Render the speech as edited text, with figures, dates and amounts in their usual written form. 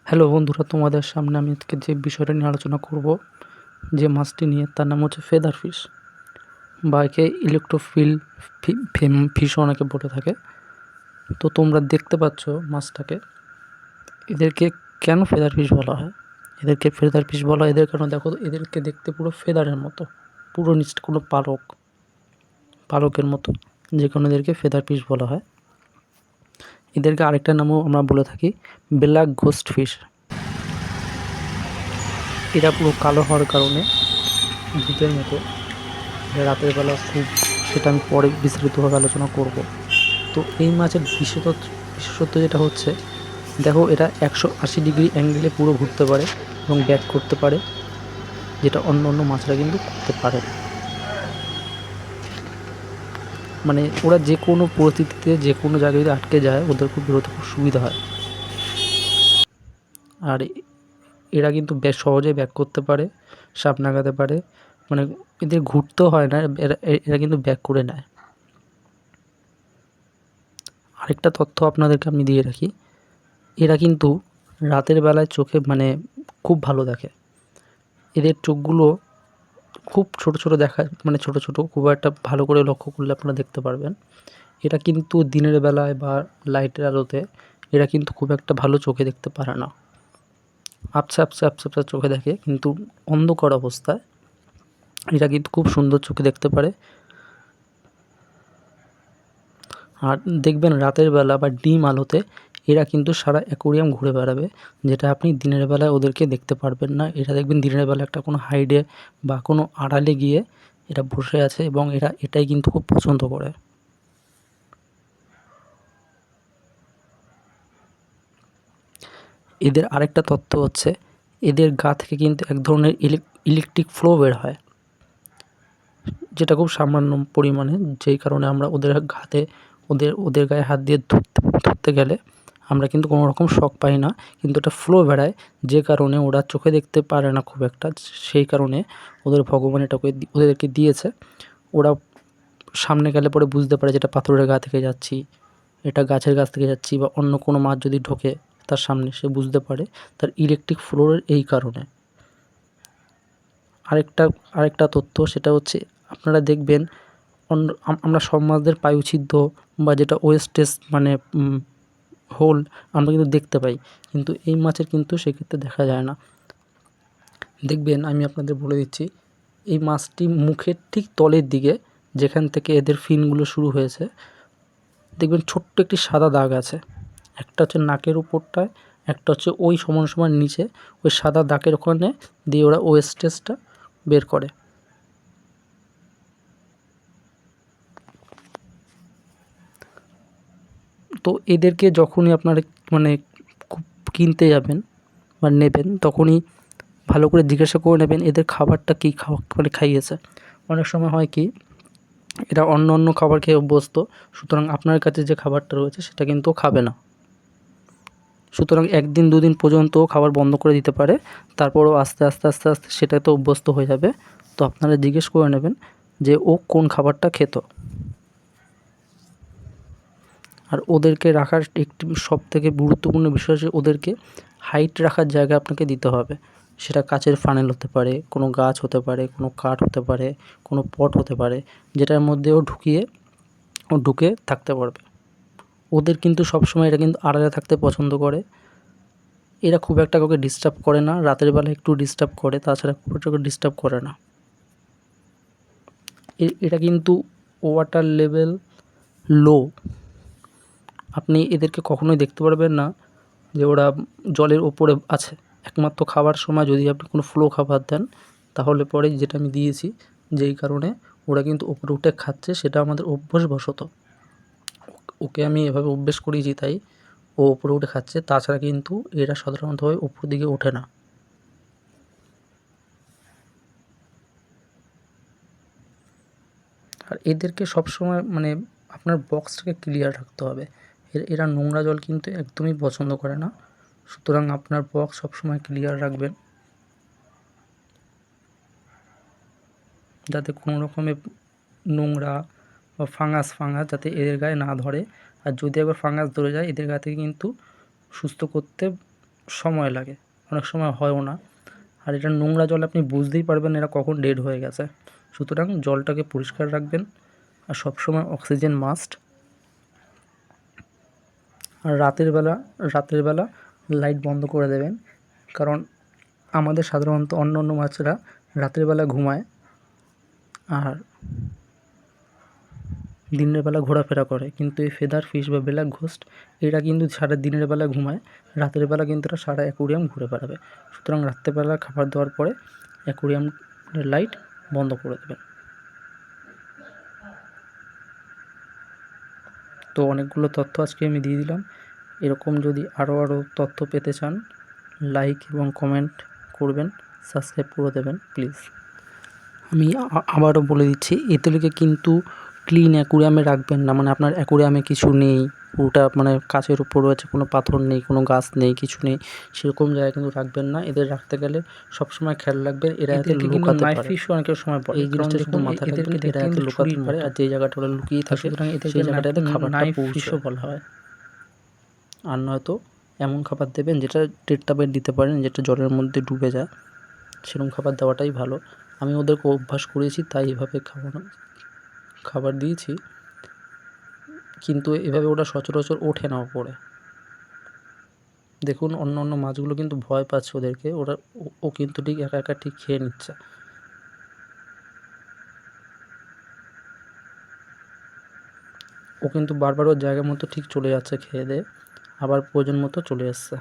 Hello বন্ধুরা, তোমাদের সামনে আমি আজকে যে বিষয়টা নিয়ে আলোচনা করব, যে মাছটি নিয়ে, তার নাম হচ্ছে ফেদার ফিশ, বা একে ইলেকট্রোফিল ফিশও অনেকে বলে থাকে। তো তোমরা দেখতে পাচ্ছ মাছটাকে। এদেরকে কেন ফেদার ফিশ বলা হয়? এদেরকে ফেদার ফিশ বলা হয় এদের কারণ দেখো, এদেরকে দেখতে পুরো ফেদারের মতো, পুরো নিচটা কোনো পালকের মতো, যে কারণে এদেরকে ফেদার ফিশ বলা হয়। এদেরকে আরেকটা নামও আমরা বলে থাকি, ব্ল্যাক ঘোস্ট ফিশ। এরা পুরো কালো হওয়ার কারণে ভূতের মতো, রাতের বেলা খুব, সেটা আমি পরে বিস্তারিতভাবে আলোচনা করব। তো এই মাছের বিশেষত্ব যেটা হচ্ছে, দেখো এটা 180 ডিগ্রি অ্যাঙ্গেলে পুরো ঘুরতে পারে এবং ব্যাক করতে পারে, যেটা অন্য অন্য মাছরা কিন্তু করতে পারে না। মানে ওরা যে কোনো পরিস্থিতিতে যে কোনো জায়গায় যদি আটকে যায়, ওদের খুব বেরোতে খুব সুবিধা হয়। আর এরা কিন্তু বেশ সহজে ব্যাক করতে পারে, সাপ নাগাতে পারে, মানে এদের ঘুরতেও হয় না, এরা এরা কিন্তু ব্যাক করে নেয়। আরেকটা তথ্য আপনাদেরকে আমি দিয়ে রাখি, এরা কিন্তু রাতের বেলায় চোখে মানে খুব ভালো দেখে। এদের চোখগুলো খুব ছোট ছোট দেখায়, মানে ছোট ছোট, খুব একটা ভালো করে লক্ষ্য করলে আপনারা দেখতে পারবেন। এরা কিন্তু দিনের বেলায় বা লাইটের আলোতে এরা কিন্তু খুব একটা ভালো চোখে দেখতে পারে না, আবছা আবছা আবছা আবছা চোখে দেখে, কিন্তু অন্ধকার অবস্থায় এরা কিন্তু খুব সুন্দর চোখে দেখতে পারে। আর দেখবেন রাতের বেলা বা ডিম আলোতে এরা কিন্তু সারা অ্যাকোরিয়াম ঘুরে বেড়াবে, যেটা আপনি দিনের বেলায় ওদেরকে দেখতে পারবেন না। এরা দেখবেন দিনের বেলা একটা কোনো হাইডে বা কোনো আড়ালে গিয়ে এরা বসে আছে, এবং এরা এটাই কিন্তু খুব পছন্দ করে। এদের আরেকটা তথ্য হচ্ছে, এদের গা থেকে কিন্তু এক ধরনের ইলেকট্রিক ফ্লো বের হয়, যেটা খুব সামান্য পরিমাণে, যেই কারণে আমরা ওদের হাতে, ওদের গায়ে হাত দিয়ে ধরতে গেলে আমরা কিন্তু কোনো রকম শক পাই না, কিন্তু এটা ফ্লো বেড়ায়, যে কারণে ওরা চোখে দেখতে পারে না খুব একটা। সেই কারণে ওদের ভগবান এটাকে ওদেরকে দিয়েছে। ওরা সামনে গেলে পরে বুঝতে পারে যেটা পাথরের গা থেকে যাচ্ছি, এটা গাছের গাছ থেকে যাচ্ছি, বা অন্য কোনো মাছ যদি ঢোকে তার সামনে, সে বুঝতে পারে তার ইলেকট্রিক ফ্লোরের এই কারণে। আরেকটা আরেকটা তথ্য, সেটা হচ্ছে, আপনারা দেখবেন আমরা সব মাছদের পায়ুছিদ্র বা যেটা ওয়েস্টেজ মানে হোল আমরা কিন্তু দেখতে পাই, কিন্তু এই মাছের কিন্তু সেক্ষেত্রে দেখা যায় না। দেখবেন, আমি আপনাদের বলে দিচ্ছি, এই মাছটি মুখের ঠিক তলের দিকে, যেখান থেকে এদের ফিনগুলো শুরু হয়েছে, দেখবেন ছোট্ট একটি সাদা দাগ আছে। একটা হচ্ছে নাকের উপরটায়, একটা হচ্ছে ওই সমান সমান নিচে, ওই সাদা দাগের ওখানে দিয়ে ওরা ওয়েস্টেজটা বের করে। তো এদেরকে যখনই আপনারা মানে খুব কিনতে যাবেন বা নেবেন, তখনই ভালো করে জিজ্ঞাসা করে নেবেন এদের খাবারটা কী মানে খাইয়েছে। অনেক সময় হয় কি, এরা অন্য অন্য খাবার খেয়ে অভ্যস্ত, সুতরাং আপনার কাছে যে খাবারটা রয়েছে সেটা কিন্তু ও খাবে না। সুতরাং 1 দিন 2 দিন পর্যন্ত খাবার বন্ধ করে দিতে পারে, তারপরও আস্তে আস্তে আস্তে আস্তে সেটাতে অভ্যস্ত হয়ে যাবে। তো আপনারা জিজ্ঞেস করে নেবেন যে ও কোন খাবারটা খেত। আর ওদেরকে রাখার একটি সবথেকে গুরুত্বপূর্ণ বিষয় হচ্ছে, ওদেরকে হাইট রাখার জায়গা আপনাকে দিতে হবে। সেটা কাচের ফানেল হতে পারে, কোনো গাছ হতে পারে, কোনো কাঠ হতে পারে, কোনো পট হতে পারে, যেটার মধ্যে ও ঢুকে থাকতে পারবে। ওদের কিন্তু সবসময় এরা কিন্তু আড়ালে থাকতে পছন্দ করে। এরা খুব একটা কাউকে ডিস্টার্ব করে না, রাতের বেলা একটু ডিস্টার্ব করে, তাছাড়া খুব একটা ডিস্টার্ব করে না। এটা কিন্তু ওয়াটার লেভেল লো, আপনি এদেরকে কখনোই দেখতে পারবেন না যে ওরা জলের ওপরে আছে। একমাত্র খাবার সময় যদি আপনি কোনো ফ্লো খাবার দেন, তাহলে পরে যেটা আমি দিয়েছি, যেই কারণে ওরা কিন্তু ওপরে উঠে খাচ্ছে, সেটা আমাদের অভ্যাসবশত। ওকে আমি এভাবে অভ্যেস করিয়েছি, তাই ও ওপরে উঠে খাচ্ছে। তাছাড়া কিন্তু এরা সাধারণতভাবে ওপর দিকে ওঠে না। আর এদেরকে সবসময় মানে আপনার বক্সটাকে ক্লিয়ার রাখতে হবে। এরা নোংরা জল কিন্তু একদমই পছন্দ করে না, সুতরাং আপনার বক্স সবসময় ক্লিয়ার রাখবেন, যাতে কোনো রকমের নোংরা বা ফাঙ্গাস যাতে এদের গায়ে না ধরে। আর যদি একবার ফাঙ্গাস ধরে যায়, এদের গা থেকে কিন্তু সুস্থ করতে সময় লাগে, অনেক সময় হয়ও না। আর এটা নোংরা জল, আপনি বুঝতেই পারবেন এরা কখন ডেড হয়ে গেছে। সুতরাং জলটাকে পরিষ্কার রাখবেন, আর সবসময় অক্সিজেন মাস্ট। আর রাতের বেলা লাইট বন্ধ করে দেবেন, কারণ আমাদের সাধারণত অন্য মাছরা রাতের বেলা ঘুমায় আর দিনের বেলা ঘোরাফেরা করে, কিন্তু এই ফেদার ফিশ বা ব্ল্যাক ঘোস্ট এরা কিন্তু সারা দিনের বেলা ঘুমায়, রাতের বেলা কিন্তু এরা সারা অ্যাকোরিয়াম ঘুরে বেড়াবে। সুতরাং রাত্রেবেলা খাবার দেওয়ার পরে অ্যাকোরিয়ামের লাইট বন্ধ করে দেবেন। তো অনেকগুলো তথ্য আজকে আমি দিয়ে দিলাম। এরকম যদি আরও তথ্য পেতে চান, লাইক এবং কমেন্ট করবেন, সাবস্ক্রাইব করে দেবেন প্লিজ। আমি আবারও বলে দিচ্ছি, এদেরকে কিন্তু ক্লিন অ্যাকোরিয়ামে রাখবেন না, মানে আপনার অ্যাকোরিয়ামে কিছু নেই, পুরোটা মানে কাচের উপর রয়েছে, কোনো পাথর নেই, কোনো গাছ নেই, কিছু নেই, সেরকম জায়গায় কিন্তু রাখবেন না। এদের রাখতে গেলে সবসময় খেয়াল রাখবেন এরা এতে লুকাতে পারে। নাইফ ফিশও অনেকের সময় পড়ে, এই জিনিসটা শুধু মাথায় রাখবেন, এরা এতে লুকাতে পারে, আর যে জায়গাটা ওরা লুকিয়ে থাকে সেই জায়গাটাতে খাবারটা পৌঁছায়। বলা হয়। আর নয়তো এমন খাবার দেবেন যেটা টেট্রাপেট দিতে পারেন, যেটা জলের মধ্যে ডুবে যায়, সেরকম খাবার দেওয়াটাই ভালো। আমি ওদেরকে অভ্যাস করেছি, তাই এভাবে খাবার দিয়েছি, কিন্তু এভাবে ওরা সচরাচর ওঠে না ওপরে। দেখুন অন্য মাছগুলো কিন্তু ভয় পাচ্ছে ওদেরকে, ও কিন্তু ঠিক একা একা ঠিক খেয়ে নিচ্ছে। ও কিন্তু বারবার ওর জায়গা মতো ঠিক চলে যাচ্ছে খেয়ে দিয়ে, আবার প্রয়োজন মতো চলে আসছে।